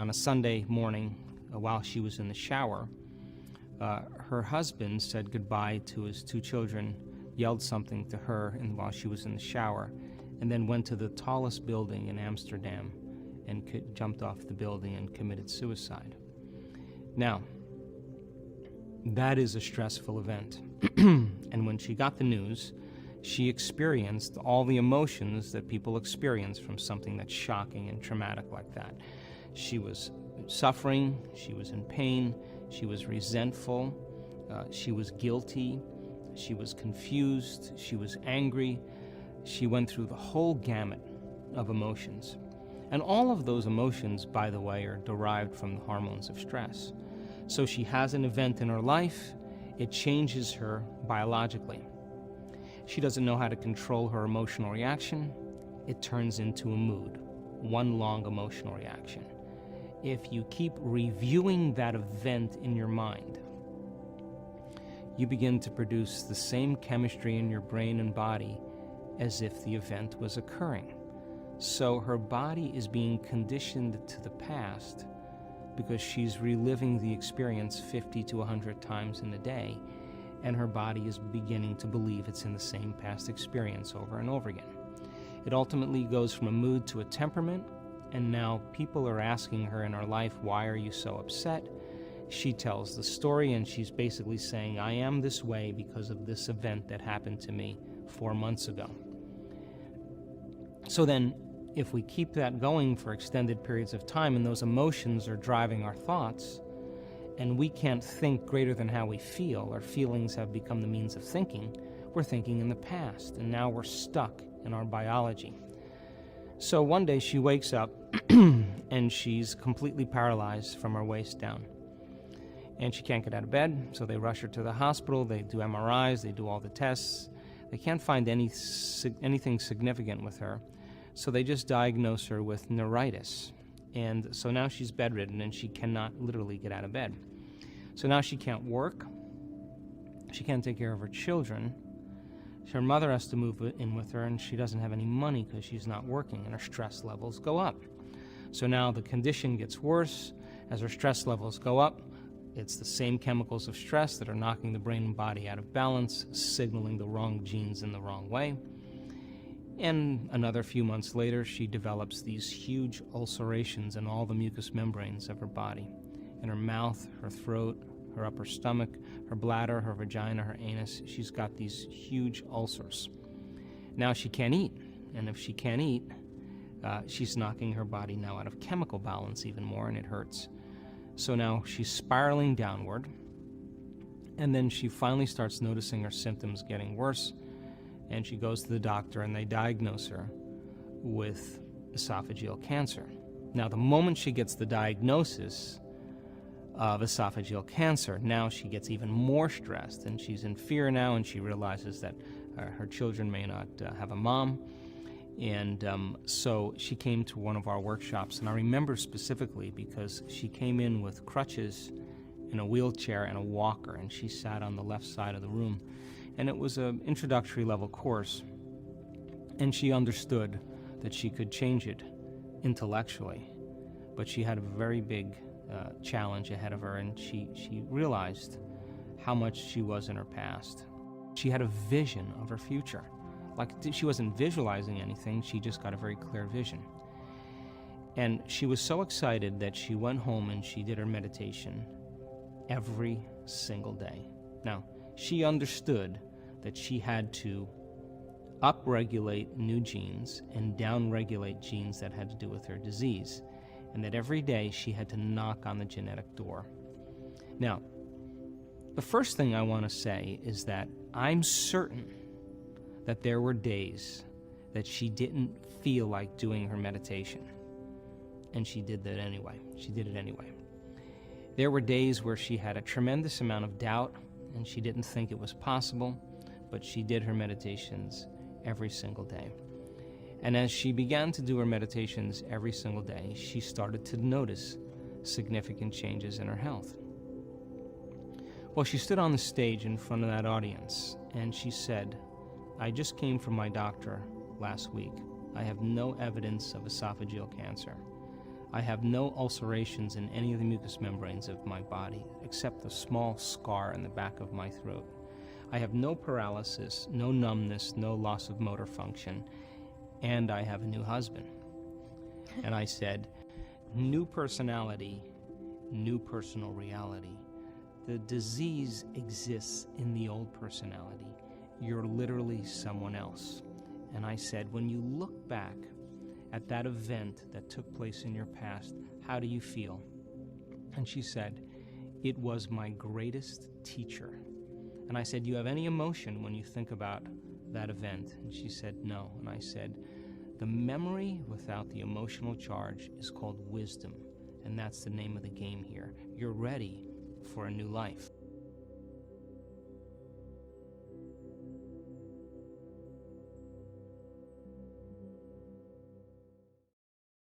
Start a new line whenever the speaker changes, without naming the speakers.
on a Sunday morning while she was in the shower, her husband said goodbye to his 2 children, yelled something to her while she was in the shower, and then went to the tallest building in Amsterdam and jumped off the building and committed suicide. Now, that is a stressful event. And when she got the news, she experienced all the emotions that people experience from something that's shocking and traumatic like that. She was suffering, she was in pain, she was resentful, she was guilty, she was confused, she was angry. She went through the whole gamut of emotions. And all of those emotions, by the way, are derived from the hormones of stress. So she has an event in her life, it changes her biologically. She doesn't know how to control her emotional reaction, it turns into a mood, one long emotional reaction. If you keep reviewing that event in your mind, you begin to produce the same chemistry in your brain and body as if the event was occurring. So her body is being conditioned to the past because she's reliving the experience 50 to 100 times in a day, and her body is beginning to believe it's in the same past experience over and over again. It ultimately goes from a mood to a temperament, and now people are asking her in her life, why are you so upset? She tells the story, and she's basically saying, I am this way because of this event that happened to me 4 months ago. So then, if we keep that going for extended periods of time, and those emotions are driving our thoughts, and we can't think greater than how we feel, our feelings have become the means of thinking, we're thinking in the past, and now we're stuck in our biology. So one day she wakes up, and she's completely paralyzed from her waist down. And she can't get out of bed, so they rush her to the hospital, they do MRIs, they do all the tests. They can't find anything significant with her, so they just diagnose her with neuritis. And so now she's bedridden and she cannot literally get out of bed. So now she can't work, she can't take care of her children. Her mother has to move in with her, and she doesn't have any money because she's not working, and her stress levels go up. So now the condition gets worse. As her stress levels go up, it's the same chemicals of stress that are knocking the brain and body out of balance, signaling the wrong genes in the wrong way. And another few months later, she develops these huge ulcerations in all the mucous membranes of her body, in her mouth, her throat, her upper stomach, her bladder, her vagina, her anus. She's got these huge ulcers. Now she can't eat, and if she can't eat, she's knocking her body now out of chemical balance even more, and it hurts. So now she's spiraling downward, and then she finally starts noticing her symptoms getting worse, and she goes to the doctor, and they diagnose her with esophageal cancer. Now, the moment she gets the diagnosis of esophageal cancer, now she gets even more stressed, and she's in fear now, and she realizes that her children may not have a mom. And so she came to one of our workshops, and I remember specifically because she came in with crutches in a wheelchair and a walker, and she sat on the left side of the room. And it was an introductory level course, and she understood that she could change it intellectually, but she had a very big challenge ahead of her, and she realized how much she was in her past. She had a vision of her future. Like, she wasn't visualizing anything, she just got a very clear vision. And she was so excited that she went home and she did her meditation every single day. Now, she understood that she had to upregulate new genes and downregulate genes that had to do with her disease, and that every day she had to knock on the genetic door. Now, the first thing I want to say is that I'm certain that there were days that she didn't feel like doing her meditation, and she did that anyway. She did it anyway. There were days where she had a tremendous amount of doubt, and she didn't think it was possible, but she did her meditations every single day. And as she began to do her meditations every single day, she started to notice significant changes in her health. Well, she stood on the stage in front of that audience, and she said, I just came from my doctor last week. I have no evidence of esophageal cancer. I have no ulcerations in any of the mucous membranes of my body, except a small scar in the back of my throat. I have no paralysis, no numbness, no loss of motor function, and I have a new husband. And I said, new personality, new personal reality. The disease exists in the old personality. You're literally someone else. And I said, when you look back at that event that took place in your past, how do you feel? And she said, it was my greatest teacher. And I said, do you have any emotion when you think about that event? And she said, no. And I said, the memory without the emotional charge is called wisdom. And that's the name of the game here. You're ready for a new life.